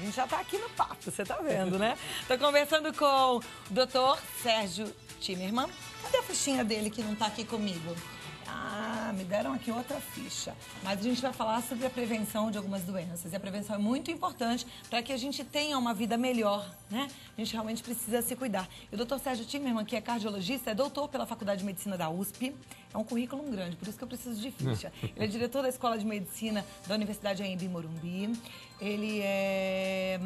gente já tá aqui no papo, você tá vendo, né? Tô conversando com o Dr. Sérgio Timerman. Cadê a fichinha dele que não tá aqui comigo? Ah, me deram aqui outra ficha. Mas a gente vai falar sobre a prevenção de algumas doenças. E a prevenção é muito importante para que a gente tenha uma vida melhor, né? A gente realmente precisa se cuidar. E o Dr. Sérgio Timerman, que é cardiologista, é doutor pela Faculdade de Medicina da USP. É um currículo grande, por isso que eu preciso de ficha. Ele é diretor da Escola de Medicina da Universidade Anhembi Morumbi. Ele é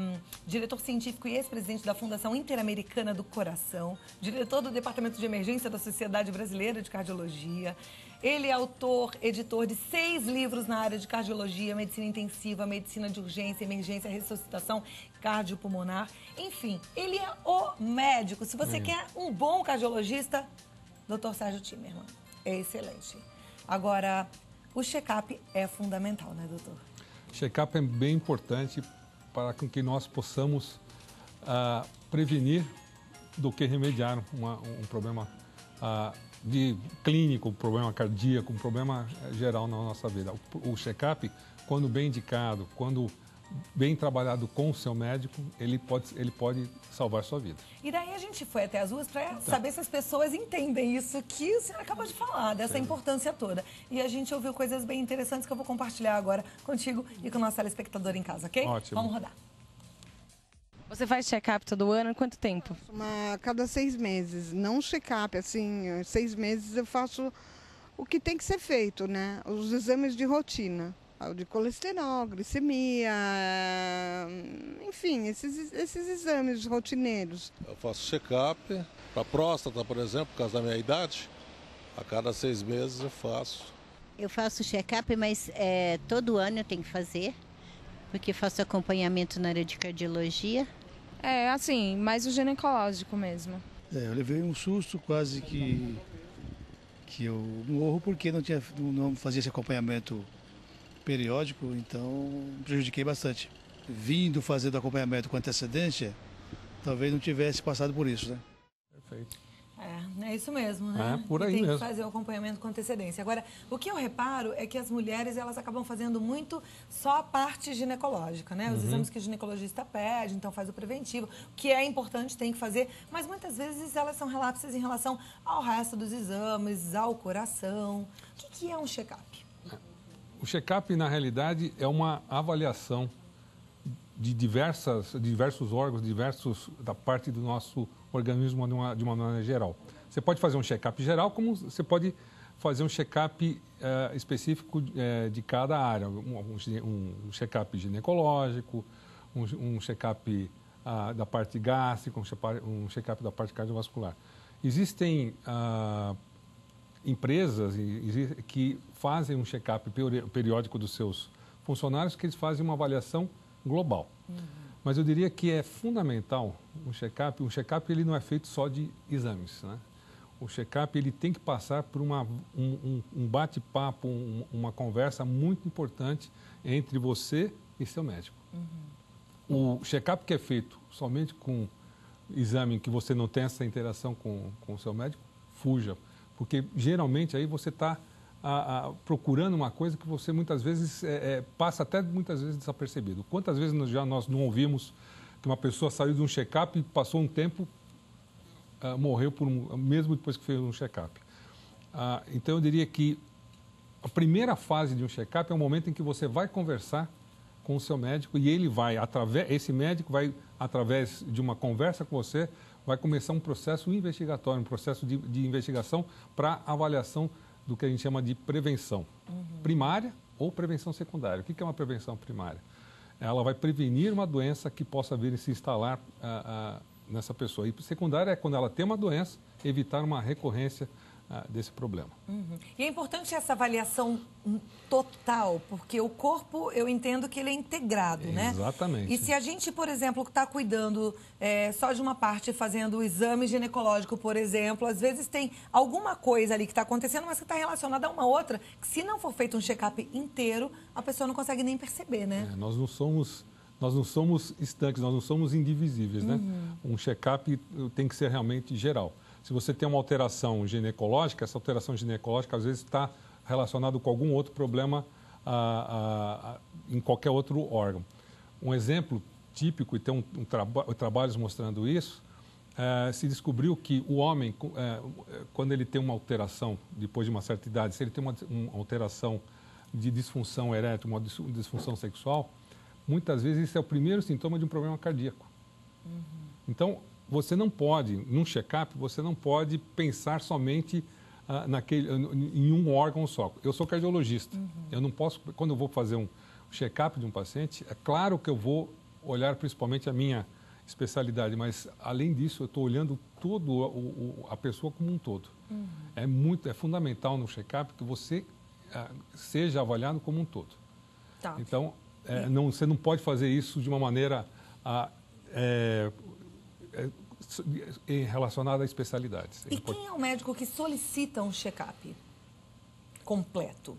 diretor científico e ex-presidente da Fundação Interamericana do Coração, diretor do Departamento de Emergência da Sociedade Brasileira de Cardiologia. Ele é autor, editor de 6 livros na área de cardiologia, medicina intensiva, medicina de urgência, emergência, ressuscitação cardiopulmonar. Enfim, ele é o médico. Se você quer um bom cardiologista, Dr. Sérgio Timerman. É excelente. Agora, o check-up é fundamental, né, doutor? Check-up é bem importante para que nós possamos prevenir do que remediar um problema de clínico, um problema cardíaco, um problema geral na nossa vida. O check-up, quando bem indicado, quando bem trabalhado com o seu médico, ele pode salvar a sua vida. E daí a gente foi até as ruas para saber se as pessoas entendem isso que o senhor acabou de falar, dessa importância toda. E a gente ouviu coisas bem interessantes que eu vou compartilhar agora contigo e com o nosso telespectador em casa, ok? Ótimo. Vamos rodar. Você faz check-up todo ano? Quanto tempo? A cada 6 meses, não check-up, assim, 6 meses eu faço o que tem que ser feito, né? Os exames de rotina, o de colesterol, glicemia, enfim, esses exames rotineiros. Eu faço check-up para próstata, por exemplo, por causa da minha idade, a cada 6 meses eu faço. Eu faço check-up, mas todo ano eu tenho que fazer, porque faço acompanhamento na área de cardiologia. É, assim, mais o ginecológico mesmo. Eu levei um susto quase que eu morro porque não fazia esse acompanhamento periódico, então prejudiquei bastante. Vindo fazendo acompanhamento com antecedência, talvez não tivesse passado por isso, né? Perfeito. É isso mesmo, né? É, por aí tem mesmo. que fazer o acompanhamento com antecedência. Agora, o que eu reparo é que as mulheres, elas acabam fazendo muito só a parte ginecológica, né? Os exames que o ginecologista pede, então faz o preventivo, que é importante, tem que fazer, mas muitas vezes elas são relapsas em relação ao resto dos exames, ao coração. O que é um check-up? O check-up, na realidade, é uma avaliação de diversos órgãos, da parte do nosso organismo de uma maneira geral. Você pode fazer um check-up geral, como você pode fazer um check-up específico de cada área. Um check-up ginecológico, um check-up da parte gástrica, um check-up da parte cardiovascular. Existem empresas que fazem um check-up periódico dos seus funcionários, que eles fazem uma avaliação global. Mas eu diria que é fundamental um check-up. Um check-up ele não é feito só de exames, né? O check-up ele tem que passar por um bate-papo, uma conversa muito importante entre você e seu médico. O check-up que é feito somente com exame que você não tem essa interação com o seu médico, fuja. Porque geralmente aí você está procurando uma coisa que você muitas vezes passa até muitas vezes desapercebido. Quantas vezes nós não ouvimos que uma pessoa saiu de um check-up e passou um tempo, morreu mesmo depois que fez um check-up. Então eu diria que a primeira fase de um check-up é o momento em que você vai conversar com o seu médico e esse médico vai, através de uma conversa com você, vai começar um processo investigatório, um processo de investigação para avaliação do que a gente chama de prevenção primária ou prevenção secundária. O que é uma prevenção primária? Ela vai prevenir uma doença que possa vir a se instalar nessa pessoa. E secundária é quando ela tem uma doença, evitar uma recorrência desse problema. E é importante essa avaliação total, porque o corpo, eu entendo que ele é integrado, né? Exatamente. E se a gente, por exemplo, está cuidando só de uma parte, fazendo o exame ginecológico, por exemplo, às vezes tem alguma coisa ali que está acontecendo, mas que está relacionada a uma outra, que se não for feito um check-up inteiro, a pessoa não consegue nem perceber, né? Nós não somos estanques, nós não somos indivisíveis, né? Um check-up tem que ser realmente geral. Se você tem uma alteração ginecológica, essa alteração ginecológica às vezes está relacionada com algum outro problema em qualquer outro órgão. Um exemplo típico, e tem trabalhos mostrando isso, se descobriu que o homem, quando ele tem uma alteração, depois de uma certa idade, se ele tem uma alteração de disfunção erétil, uma disfunção sexual, muitas vezes isso é o primeiro sintoma de um problema cardíaco. Então, você não pode, num check-up, você não pode pensar somente em um órgão só. Eu sou cardiologista. Eu não posso, quando eu vou fazer um check-up de um paciente, é claro que eu vou olhar principalmente a minha especialidade, mas além disso eu estou olhando a pessoa como um todo. É fundamental no check-up que você seja avaliado como um todo. Tá. Então, você não pode fazer isso de uma maneira relacionada a especialidades. E quem é o médico que solicita um check-up completo?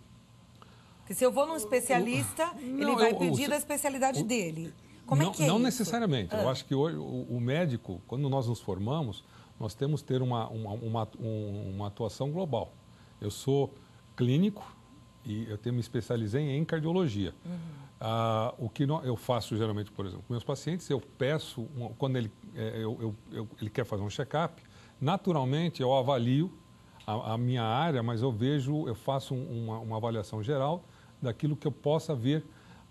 Porque se eu vou num especialista, ele vai pedir da especialidade dele. Como é que é não isso? necessariamente. Eu acho que hoje o médico, quando nós nos formamos, nós temos que ter uma atuação global. Eu sou clínico e eu me especializei em cardiologia. O que eu faço geralmente, por exemplo, com meus pacientes, eu peço, quando ele quer fazer um check-up, naturalmente eu avalio a minha área, mas eu faço uma avaliação geral daquilo que eu possa vir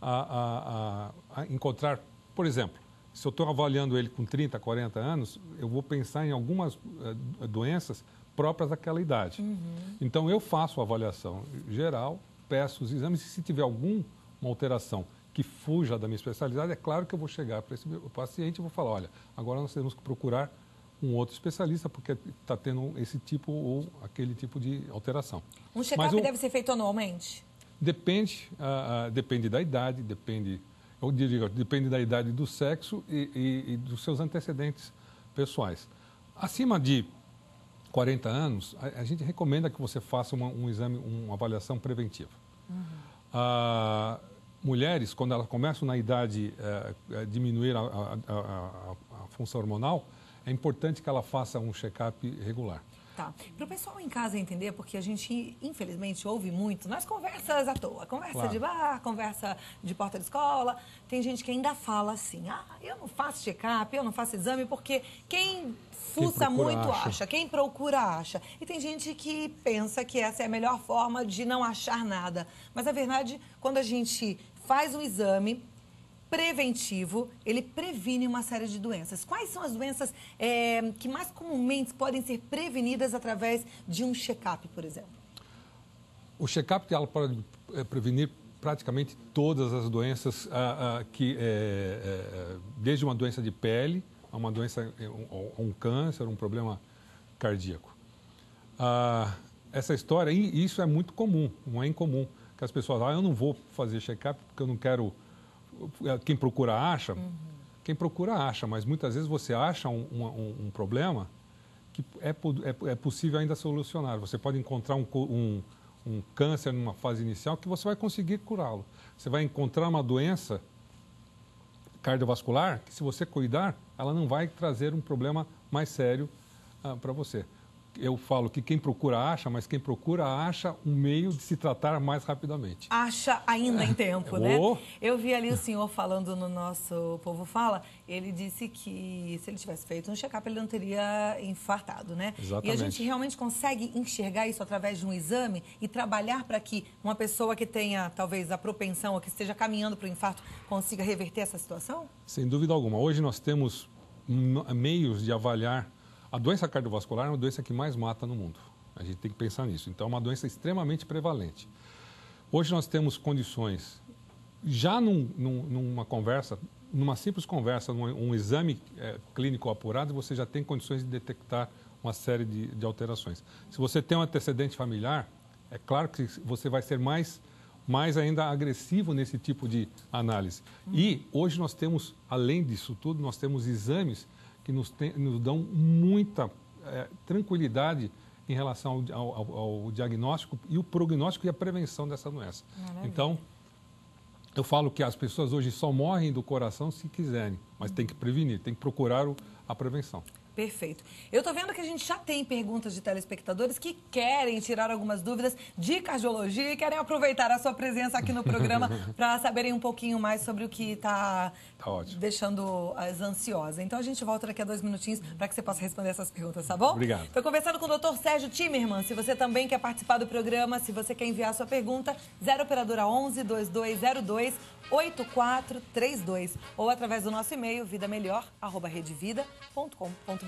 a encontrar. Por exemplo, se eu estou avaliando ele com 30, 40 anos, eu vou pensar em algumas doenças próprias daquela idade. Então, eu faço a avaliação geral, peço os exames, e se tiver alguma alteração que fuja da minha especialidade, é claro que eu vou chegar para esse paciente e vou falar, olha, agora nós temos que procurar um outro especialista porque está tendo esse tipo ou aquele tipo de alteração. Um check-up deve ser feito anualmente? Depende da idade, depende da idade do sexo e dos seus antecedentes pessoais. Acima de 40 anos, a gente recomenda que você faça um exame, uma avaliação preventiva. Mulheres, quando elas começam na idade diminuir a função hormonal, é importante que ela faça um check-up regular. Tá. Para o pessoal em casa entender, porque a gente, infelizmente, ouve muito nas conversas à toa. Conversa de bar, conversa de porta de escola. Tem gente que ainda fala assim, eu não faço check-up, eu não faço exame, porque quem fuça muito acha, quem procura acha. E tem gente que pensa que essa é a melhor forma de não achar nada. Mas, na verdade, quando a gente faz um exame preventivo, ele previne uma série de doenças. Quais são as doenças que mais comumente podem ser prevenidas através de um check-up, por exemplo? O check-up pode prevenir praticamente todas as doenças, desde uma doença de pele, a uma doença, um câncer, um problema cardíaco. Essa história, e isso é muito comum, não é incomum, que as pessoas eu não vou fazer check-up porque eu não quero. Quem procura acha, quem procura acha, mas muitas vezes você acha um problema que é possível ainda solucionar. Você pode encontrar um câncer numa fase inicial que você vai conseguir curá-lo. Você vai encontrar uma doença cardiovascular que, se você cuidar, ela não vai trazer um problema mais sério para você. Eu falo que quem procura acha, mas quem procura acha um meio de se tratar mais rapidamente. Acha ainda em tempo, né? Eu vi ali o senhor falando no nosso Povo Fala, ele disse que se ele tivesse feito um check-up, ele não teria infartado, né? Exatamente. E a gente realmente consegue enxergar isso através de um exame e trabalhar para que uma pessoa que tenha, talvez, a propensão ou que esteja caminhando para o infarto consiga reverter essa situação? Sem dúvida alguma. Hoje nós temos meios de avaliar. A doença cardiovascular é uma doença que mais mata no mundo. A gente tem que pensar nisso. Então, é uma doença extremamente prevalente. Hoje nós temos condições, já numa conversa, numa simples conversa, um exame clínico apurado, você já tem condições de detectar uma série de alterações. Se você tem um antecedente familiar, é claro que você vai ser mais ainda agressivo nesse tipo de análise. E hoje nós temos, além disso tudo, nós temos exames que nos dão muita tranquilidade em relação ao diagnóstico e o prognóstico e a prevenção dessa doença. Maravilha. Então, eu falo que as pessoas hoje só morrem do coração se quiserem, mas tem que prevenir, tem que procurar a prevenção. Perfeito. Eu tô vendo que a gente já tem perguntas de telespectadores que querem tirar algumas dúvidas de cardiologia e querem aproveitar a sua presença aqui no programa para saberem um pouquinho mais sobre o que está deixando as ansiosas. Então a gente volta daqui a 2 minutinhos para que você possa responder essas perguntas, tá bom? Obrigado. Estou conversando com o Dr. Sérgio Timerman. Se você também quer participar do programa, se você quer enviar sua pergunta, 0 operadora 11 2202 8432 ou através do nosso e-mail vidamelhor@redevida.com.br.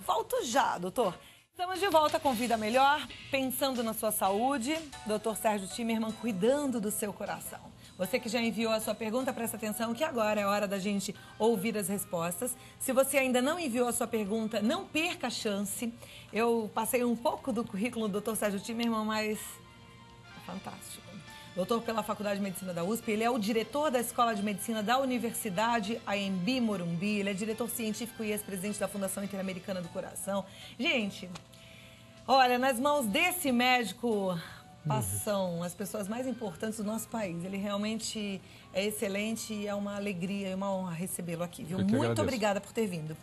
Volto já, doutor. Estamos de volta com Vida Melhor, pensando na sua saúde. Dr. Sérgio Timerman, cuidando do seu coração. Você que já enviou a sua pergunta, presta atenção que agora é hora da gente ouvir as respostas. Se você ainda não enviou a sua pergunta, não perca a chance. Eu passei um pouco do currículo do Dr. Sérgio Timerman, mas é fantástico. Doutor pela Faculdade de Medicina da USP, ele é o diretor da Escola de Medicina da Universidade AMB Morumbi, ele é diretor científico e ex-presidente da Fundação Interamericana do Coração. Gente, olha, nas mãos desse médico passam as pessoas mais importantes do nosso país. Ele realmente é excelente e é uma alegria e uma honra recebê-lo aqui, viu? Muito obrigada por ter vindo.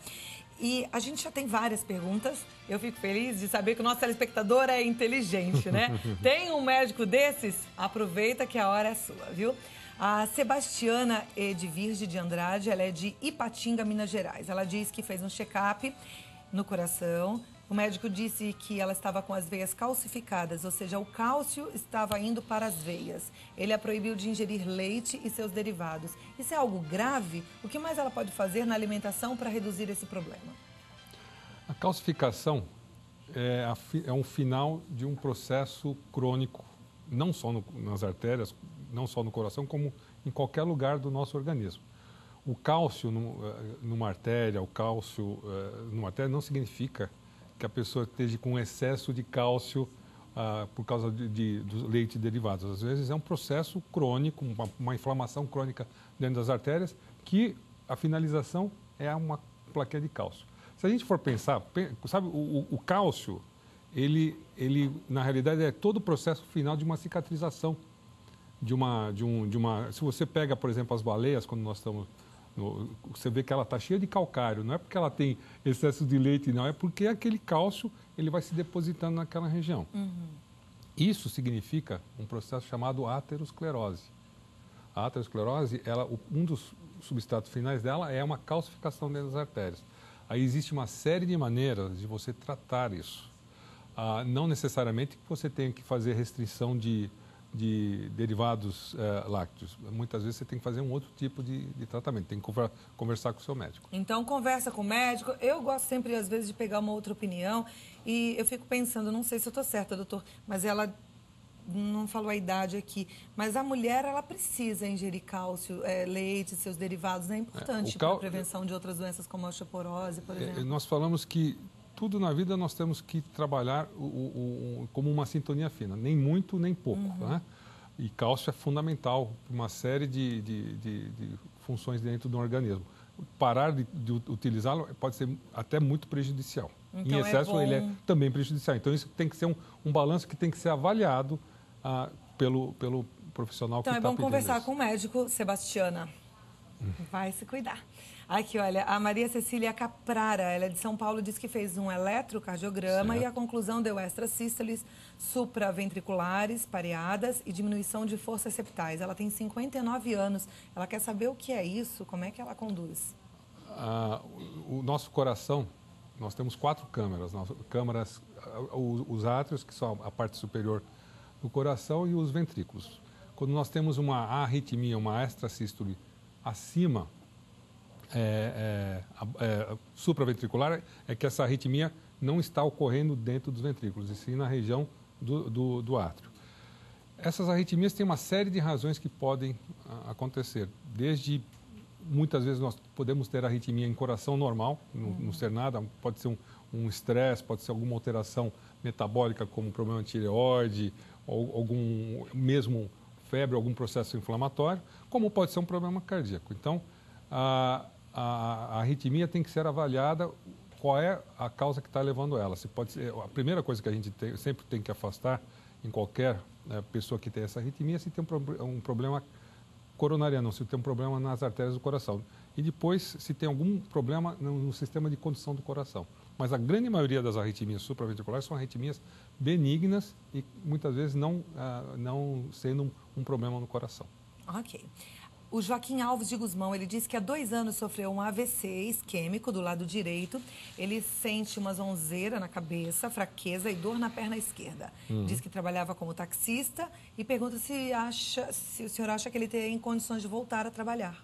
E a gente já tem várias perguntas. Eu fico feliz de saber que o nosso telespectador é inteligente, né? Tem um médico desses? Aproveita que a hora é sua, viu? A Sebastiana Edvirge de Andrade, ela é de Ipatinga, Minas Gerais. Ela diz que fez um check-up no coração. O médico disse que ela estava com as veias calcificadas, ou seja, o cálcio estava indo para as veias. Ele a proibiu de ingerir leite e seus derivados. Isso é algo grave? O que mais ela pode fazer na alimentação para reduzir esse problema? A calcificação é um final de um processo crônico, não só nas artérias, não só no coração, como em qualquer lugar do nosso organismo. O cálcio numa artéria, numa artéria não significa que a pessoa esteja com excesso de cálcio por causa do leite e derivados. Às vezes é um processo crônico, uma inflamação crônica dentro das artérias, que a finalização é uma plaquinha de cálcio. Se a gente for pensar, sabe, o cálcio, ele na realidade é todo o processo final de uma cicatrização. Se você pega, por exemplo, as baleias, quando nós estamos... você vê que ela está cheia de calcário, não é porque ela tem excesso de leite, não, é porque aquele cálcio ele vai se depositando naquela região. Isso significa um processo chamado aterosclerose. A aterosclerose, um dos substratos finais dela é uma calcificação dentro das artérias. Aí existe uma série de maneiras de você tratar isso. Não necessariamente que você tenha que fazer restrição de derivados lácteos. Muitas vezes você tem que fazer um outro tipo de tratamento, tem que conversar com o seu médico. Então, conversa com o médico. Eu gosto sempre, às vezes, de pegar uma outra opinião e eu fico pensando, não sei se eu estou certa, doutor, mas ela não falou a idade aqui, mas a mulher, ela precisa ingerir cálcio, leite, seus derivados, é importante para a prevenção de outras doenças como a osteoporose, por exemplo. Nós falamos que tudo na vida nós temos que trabalhar como uma sintonia fina, nem muito, nem pouco. Né? E cálcio é fundamental para uma série de funções dentro do organismo. Parar de utilizá-lo pode ser até muito prejudicial. Então, em excesso, ele é também prejudicial. Então, isso tem que ser um balanço que tem que ser avaliado pelo profissional que está pedindo. Então, é bom conversar com o médico, Sebastiana. Vai se cuidar. Aqui, olha, a Maria Cecília Caprara, ela é de São Paulo, disse que fez um eletrocardiograma e a conclusão deu extrasístoles supraventriculares pareadas e diminuição de forças septais. Ela tem 59 anos. Ela quer saber o que é isso, como é que ela conduz. O nosso coração, nós temos 4 câmaras. Os átrios, que são a parte superior do coração, e os ventrículos. Quando nós temos uma arritmia, uma extrasístole acima supraventricular, é que essa arritmia não está ocorrendo dentro dos ventrículos, e sim na região do átrio. Essas arritmias têm uma série de razões que podem acontecer. Desde, muitas vezes, nós podemos ter arritmia em coração normal, não ser nada, pode ser um estresse, pode ser alguma alteração metabólica, como problema de tireoide, ou mesmo febre, algum processo inflamatório, como pode ser um problema cardíaco. Então, a arritmia tem que ser avaliada, qual é a causa que está levando ela. Se pode ser, a primeira coisa que a gente sempre tem que afastar em qualquer pessoa que tem essa arritmia, se tem um problema coronária não, se tem um problema nas artérias do coração. E depois, se tem algum problema no sistema de condução do coração. Mas a grande maioria das arritmias supraventriculares são arritmias benignas e muitas vezes não sendo um problema no coração. Ok. O Joaquim Alves de Guzmão, ele disse que há 2 anos sofreu um AVC isquêmico do lado direito. Ele sente uma zonzeira na cabeça, fraqueza e dor na perna esquerda. Diz que trabalhava como taxista e pergunta se o senhor acha que ele tem condições de voltar a trabalhar.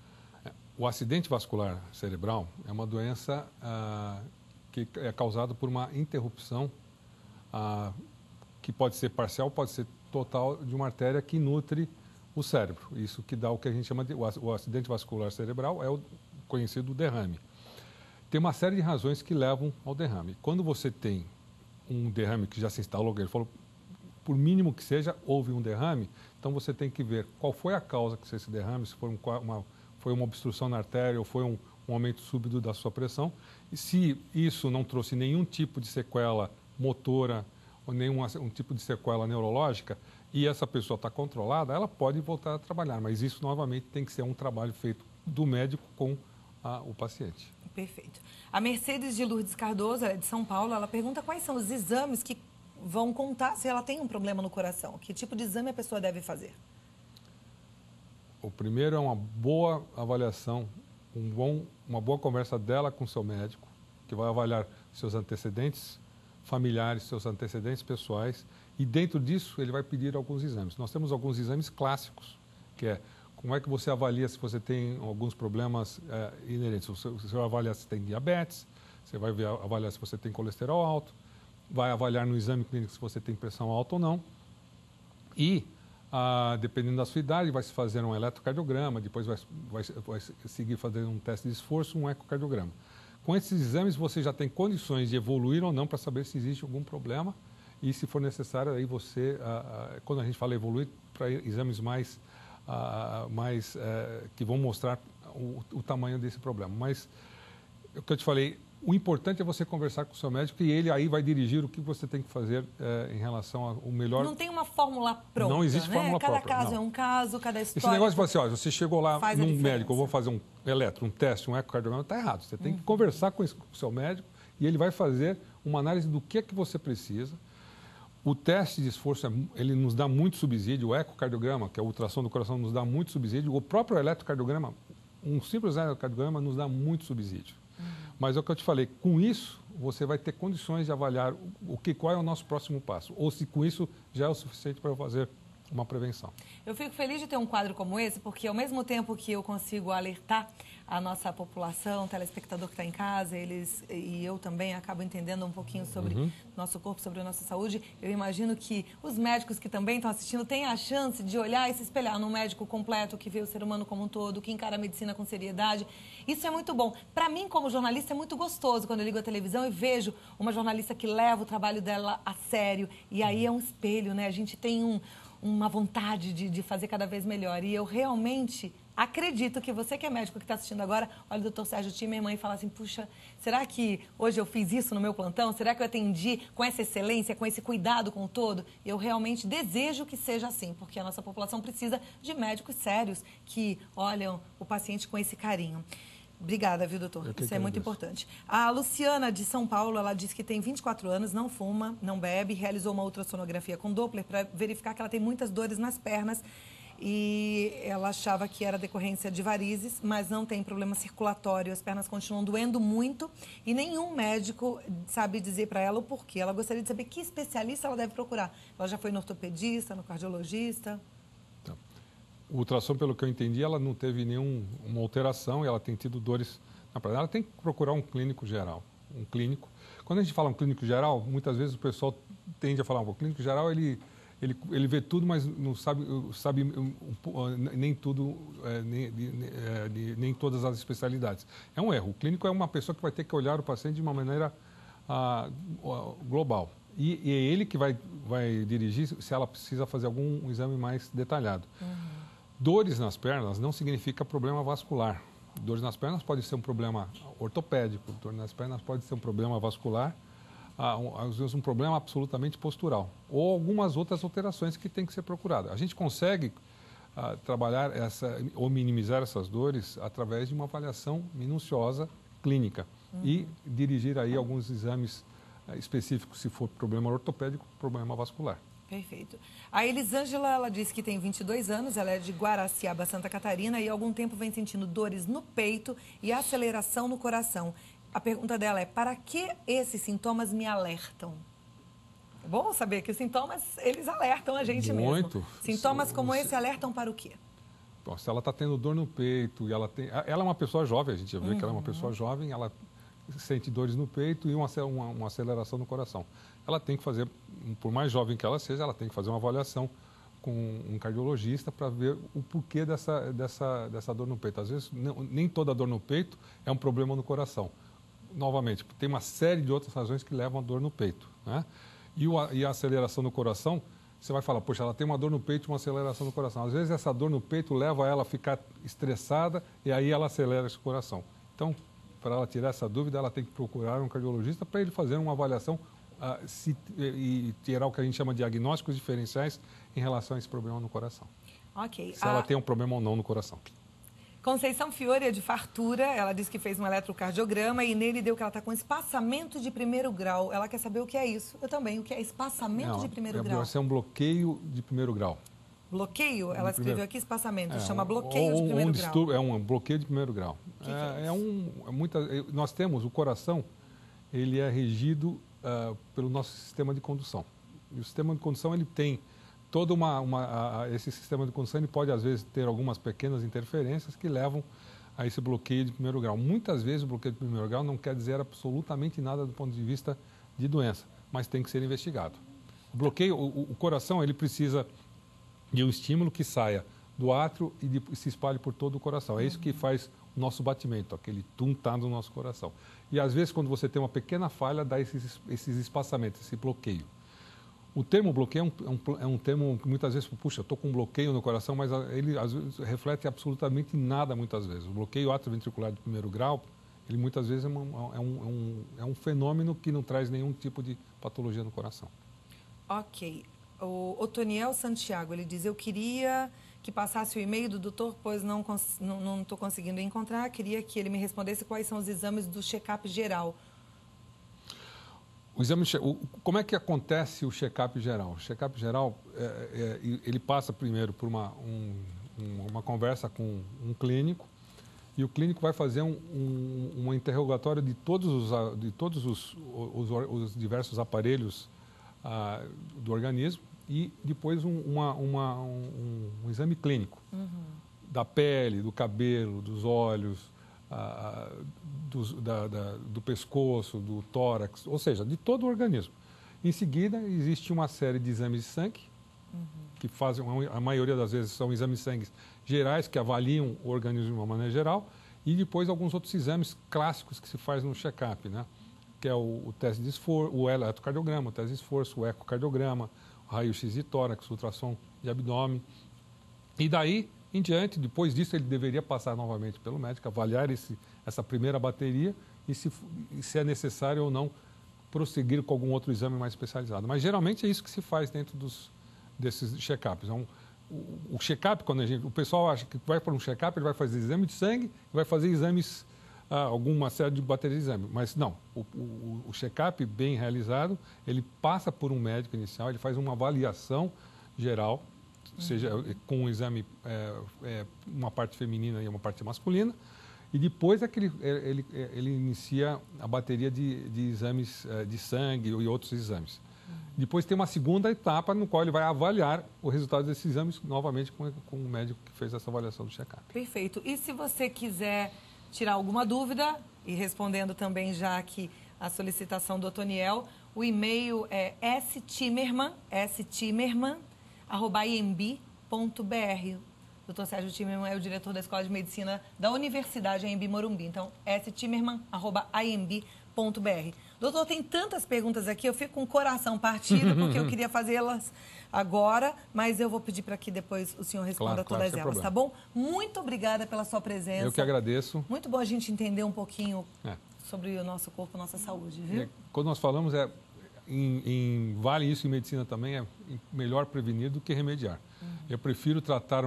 O acidente vascular cerebral é uma doença que é causada por uma interrupção que pode ser parcial, pode ser total, de uma artéria que nutre o cérebro. Isso que dá o que a gente chama de o acidente vascular cerebral, é o conhecido derrame. Tem uma série de razões que levam ao derrame. Quando você tem um derrame que já se instalou, ele falou, por mínimo que seja, houve um derrame, então você tem que ver qual foi a causa que esse derrame, se foi uma obstrução na artéria ou foi um aumento súbito da sua pressão. E se isso não trouxe nenhum tipo de sequela motora ou nenhum tipo de sequela neurológica, e essa pessoa está controlada, ela pode voltar a trabalhar, mas isso novamente tem que ser um trabalho feito do médico com o paciente. Perfeito. A Mercedes de Lourdes Cardoso, ela é de São Paulo, ela pergunta quais são os exames que vão contar se ela tem um problema no coração. Que tipo de exame a pessoa deve fazer? O primeiro é uma boa avaliação, uma boa conversa dela com o seu médico, que vai avaliar seus antecedentes familiares, seus antecedentes pessoais, e dentro disso ele vai pedir alguns exames. Nós temos alguns exames clássicos, que é como é que você avalia se você tem alguns problemas inerentes. Você vai avaliar se tem diabetes, você vai avaliar se você tem colesterol alto, vai avaliar no exame clínico se você tem pressão alta ou não, e dependendo da sua idade, vai se fazer um eletrocardiograma, depois vai seguir fazendo um teste de esforço, um ecocardiograma. Com esses exames, você já tem condições de evoluir ou não para saber se existe algum problema e, se for necessário, aí você, quando a gente fala evoluir, para exames mais que vão mostrar o tamanho desse problema. Mas, o que eu te falei, o importante é você conversar com o seu médico e ele aí vai dirigir o que você tem que fazer em relação ao melhor... Não tem uma fórmula pronta, não existe fórmula própria. Cada caso não. É um caso, cada história... Esse negócio de falar assim, olha, você chegou lá num médico, eu vou fazer um teste, um ecocardiograma, está errado. Você tem que conversar com o seu médico e ele vai fazer uma análise do que você precisa. O teste de esforço, ele nos dá muito subsídio. O ecocardiograma, que é a ultrassom do coração, nos dá muito subsídio. O próprio eletrocardiograma, um simples eletrocardiograma, nos dá muito subsídio. Mas é o que eu te falei, com isso você vai ter condições de avaliar qual é o nosso próximo passo, ou se com isso já é o suficiente para eu fazer uma prevenção. Eu fico feliz de ter um quadro como esse, porque ao mesmo tempo que eu consigo alertar a nossa população, o telespectador que está em casa, eles e eu também acabo entendendo um pouquinho sobre nosso corpo, sobre a nossa saúde, eu imagino que os médicos que também estão assistindo têm a chance de olhar e se espelhar num médico completo que vê o ser humano como um todo, que encara a medicina com seriedade. Isso é muito bom. Para mim, como jornalista, é muito gostoso quando eu ligo a televisão e vejo uma jornalista que leva o trabalho dela a sério. E aí é um espelho, né? A gente tem uma vontade de fazer cada vez melhor. E eu realmente acredito que você que é médico que está assistindo agora, olha o doutor Sérgio Timerman e fala assim, puxa, será que hoje eu fiz isso no meu plantão? Será que eu atendi com essa excelência, com esse cuidado com o todo? Eu realmente desejo que seja assim, porque a nossa população precisa de médicos sérios que olham o paciente com esse carinho. Obrigada, viu, doutor? Isso é muito importante. A Luciana, de São Paulo, ela disse que tem 24 anos, não fuma, não bebe, realizou uma ultrassonografia com Doppler para verificar que ela tem muitas dores nas pernas e ela achava que era decorrência de varizes, mas não tem problema circulatório, as pernas continuam doendo muito e nenhum médico sabe dizer para ela o porquê. Ela gostaria de saber que especialista ela deve procurar. Ela já foi no ortopedista, no cardiologista? O ultrassom, pelo que eu entendi, ela não teve nenhuma alteração e ela tem tido dores na perna. Ela tem que procurar um clínico geral, um clínico. Quando a gente fala um clínico geral, muitas vezes o pessoal tende a falar, o clínico geral, ele vê tudo, mas não sabe nem tudo, nem todas as especialidades. É um erro. O clínico é uma pessoa que vai ter que olhar o paciente de uma maneira global. E é ele que vai dirigir se ela precisa fazer algum exame mais detalhado. Dores nas pernas não significa problema vascular. Dores nas pernas pode ser um problema ortopédico, dor nas pernas pode ser um problema vascular, às vezes um problema absolutamente postural, ou algumas outras alterações que tem que ser procurada. A gente consegue trabalhar ou minimizar essas dores através de uma avaliação minuciosa clínica e dirigir aí alguns exames específicos, se for problema ortopédico, problema vascular. Perfeito. A Elisângela, ela disse que tem 22 anos, ela é de Guaraciaba, Santa Catarina, e há algum tempo vem sentindo dores no peito e aceleração no coração. A pergunta dela é, para que esses sintomas me alertam? É bom saber que os sintomas, eles alertam a gente mesmo. Sintomas como esse alertam para o quê? Bom, se ela está tendo dor no peito e ela é uma pessoa jovem, a gente vê que ela é uma pessoa jovem, ela sente dores no peito e uma aceleração no coração. Ela tem que fazer, por mais jovem que ela seja, ela tem que fazer uma avaliação com um cardiologista para ver o porquê dessa dor no peito. Às vezes, nem toda dor no peito é um problema no coração. Novamente, tem uma série de outras razões que levam a dor no peito, né? E a aceleração no coração, você vai falar, poxa, ela tem uma dor no peito e uma aceleração no coração. Às vezes essa dor no peito leva ela a ficar estressada e aí ela acelera esse coração. Então, para ela tirar essa dúvida, ela tem que procurar um cardiologista para ele fazer uma avaliação e tirar o que a gente chama de diagnósticos diferenciais em relação a esse problema no coração. Ok. Se ela tem um problema ou não no coração. Conceição Fiore é de Fartura, ela disse que fez um eletrocardiograma e nele deu que ela está com espaçamento de primeiro grau. Ela quer saber o que é isso. Eu também, o que é espaçamento de primeiro grau? Isso é um bloqueio de primeiro grau. Bloqueio? Ela escreveu aqui espaçamento, chama bloqueio de primeiro grau. É um bloqueio de primeiro grau. Nós temos o coração, ele é regido pelo nosso sistema de condução. E o sistema de condução, ele tem todo esse sistema de condução, ele pode às vezes ter algumas pequenas interferências que levam a esse bloqueio de primeiro grau. Muitas vezes o bloqueio de primeiro grau não quer dizer absolutamente nada do ponto de vista de doença, mas tem que ser investigado. O bloqueio, o coração, ele precisa de um estímulo que saia do átrio e se espalhe por todo o coração. É isso que faz o nosso batimento, aquele tum-tá do nosso coração. E às vezes, quando você tem uma pequena falha, dá esses espaçamentos, esse bloqueio. O termo bloqueio é um termo que muitas vezes, puxa, eu estou com um bloqueio no coração, mas ele às vezes reflete absolutamente nada muitas vezes. O bloqueio atrioventricular de primeiro grau, ele muitas vezes é um fenômeno que não traz nenhum tipo de patologia no coração. Ok. O Otoniel Santiago, ele diz, eu queria que passasse o e-mail do doutor, pois não estou conseguindo encontrar. Queria que ele me respondesse quais são os exames do check-up geral. Como é que acontece o check-up geral? O check-up geral, ele passa primeiro por uma conversa com um clínico e o clínico vai fazer um interrogatório de todos os diversos aparelhos do organismo e depois um exame clínico da pele, do cabelo, dos olhos, do pescoço, do tórax, ou seja, de todo o organismo. Em seguida, existe uma série de exames de sangue, que fazem, a maioria das vezes são exames de sangue gerais, que avaliam o organismo de uma maneira geral, e depois alguns outros exames clássicos que se faz no check-up, né? Que é o teste de esforço, o eletrocardiograma, o teste de esforço, o ecocardiograma, o raio-x de tórax, o ultrassom de abdômen. E daí em diante, depois disso, ele deveria passar novamente pelo médico, avaliar essa primeira bateria e se é necessário ou não prosseguir com algum outro exame mais especializado. Mas geralmente é isso que se faz dentro desses check-ups. O check-up, quando o pessoal acha que vai para um check-up, ele vai fazer exame de sangue, vai fazer exames, alguma série de baterias de exame. Mas não, o check-up bem realizado, ele passa por um médico inicial, ele faz uma avaliação geral, seja com um exame, uma parte feminina e uma parte masculina, e depois é que ele inicia a bateria de exames de sangue e outros exames. Depois tem uma segunda etapa no qual ele vai avaliar o resultado desses exames novamente com o médico que fez essa avaliação do check-up. Perfeito. E se você quiser tirar alguma dúvida, e respondendo também já aqui a solicitação do Otoniel, o e-mail é stimerman@imb.br. O Dr. Sérgio Timerman é o diretor da Escola de Medicina da Universidade AMB Morumbi. Então, stimerman@imb.br. Doutor, tem tantas perguntas aqui, eu fico com o coração partido, porque eu queria fazê-las agora, mas eu vou pedir para que depois o senhor responda todas elas, tá bom? Muito obrigada pela sua presença. Eu que agradeço. Muito bom a gente entender um pouquinho sobre o nosso corpo, nossa saúde, viu? Quando nós falamos, vale isso em medicina também, é melhor prevenir do que remediar. Eu prefiro tratar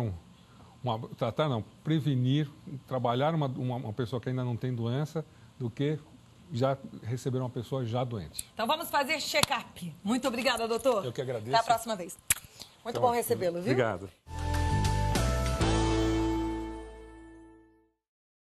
tratar não, prevenir, trabalhar uma pessoa que ainda não tem doença do que já receber uma pessoa já doente. Então vamos fazer check-up. Muito obrigada, doutor. Eu que agradeço. Até a próxima vez. Muito bom recebê-lo, viu? Obrigado.